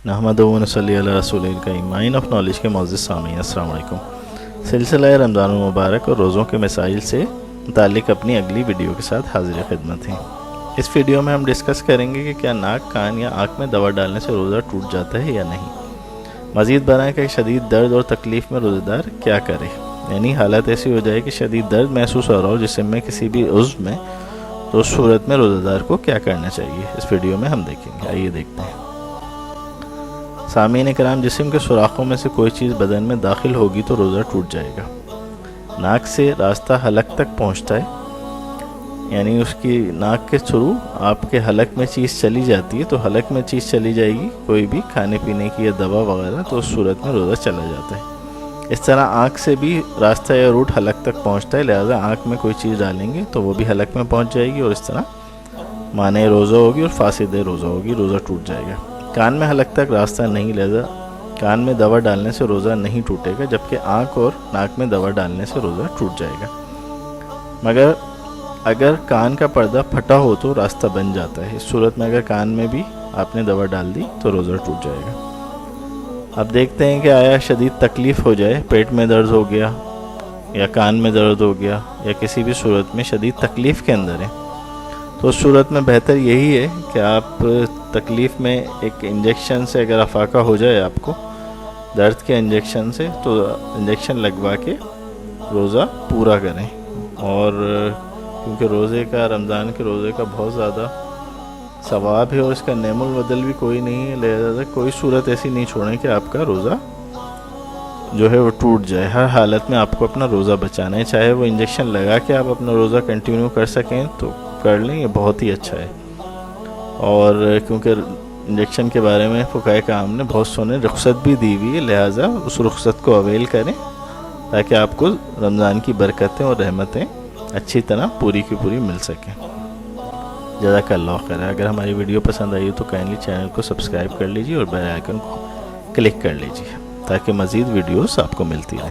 نحمدہ و نصلی علی رسول الکریم. مائن آف نالج کے معزز سامعین السلام علیکم. سلسلہ رمضان المبارک اور روزوں کے مسائل سے متعلق اپنی اگلی ویڈیو کے ساتھ حاضر خدمت ہیں. اس ویڈیو میں ہم ڈسکس کریں گے کہ کیا ناک، کان یا آنکھ میں دوا ڈالنے سے روزہ ٹوٹ جاتا ہے یا نہیں. مزید برآں کہ شدید درد اور تکلیف میں روزہ دار کیا کرے، یعنی حالت ایسی ہو جائے کہ شدید درد محسوس ہو رہا ہو جسم میں کسی بھی عضو میں، تو اس صورت میں روزہ دار کو کیا کرنا چاہیے اس ویڈیو میں ہم دیکھیں گے. آئیے دیکھتے ہیں. سامعین کرام، جسم کے سوراخوں میں سے کوئی چیز بدن میں داخل ہوگی تو روزہ ٹوٹ جائے گا. ناک سے راستہ حلق تک پہنچتا ہے، یعنی اس کی ناک کے تھرو آپ کے حلق میں چیز چلی جاتی ہے، تو حلق میں چیز چلی جائے گی کوئی بھی کھانے پینے کی یا دوا وغیرہ، تو اس صورت میں روزہ چلا جاتا ہے. اس طرح آنکھ سے بھی راستہ یا روٹ حلق تک پہنچتا ہے، لہذا آنکھ میں کوئی چیز ڈالیں گے تو وہ بھی حلق میں پہنچ جائے گی، اور اس طرح مانع روزہ ہوگی اور فاسد روزہ ہوگی، روزہ ٹوٹ جائے گا. کان میں حلق تک راستہ نہیں، لہذا کان میں دوا ڈالنے سے روزہ نہیں ٹوٹے گا، جبکہ آنکھ اور ناک میں دوا ڈالنے سے روزہ ٹوٹ جائے گا. مگر اگر کان کا پردہ پھٹا ہو تو راستہ بن جاتا ہے. اس صورت میں اگر کان میں بھی آپ نے دوا ڈال دی تو روزہ ٹوٹ جائے گا. اب دیکھتے ہیں کہ آیا شدید تکلیف ہو جائے، پیٹ میں درد ہو گیا یا کان میں درد ہو گیا یا کسی بھی صورت میں شدید تکلیف کے اندر ہے، تو اس صورت میں بہتر یہی ہے کہ آپ تکلیف میں ایک انجیکشن سے اگر افاقہ ہو جائے آپ کو درد کے انجیکشن سے، تو انجیکشن لگوا کے روزہ پورا کریں. اور کیونکہ روزے کا، رمضان کے روزے کا بہت زیادہ ثواب ہے اور اس کا نعم البدل بھی کوئی نہیں ہے، لہذا کوئی صورت ایسی نہیں چھوڑیں کہ آپ کا روزہ جو ہے وہ ٹوٹ جائے. ہر حالت میں آپ کو اپنا روزہ بچانا ہے، چاہے وہ انجیکشن لگا کے آپ اپنا روزہ کنٹینیو کر سکیں تو کر لیں، یہ بہت ہی اچھا ہے. اور کیونکہ انجیکشن کے بارے میں فقہائے کرام نے بہت سونے رخصت بھی دی ہوئی ہے، لہٰذا اس رخصت کو اویل کریں تاکہ آپ کو رمضان کی برکتیں اور رحمتیں اچھی طرح پوری کی پوری مل سکیں. جزاک اللہ خیر. اگر ہماری ویڈیو پسند آئی تو کائنڈلی چینل کو سبسکرائب کر لیجیے اور بیل آئیکن کو کلک کر لیجیے تاکہ مزید ویڈیوز آپ کو ملتی رہیں.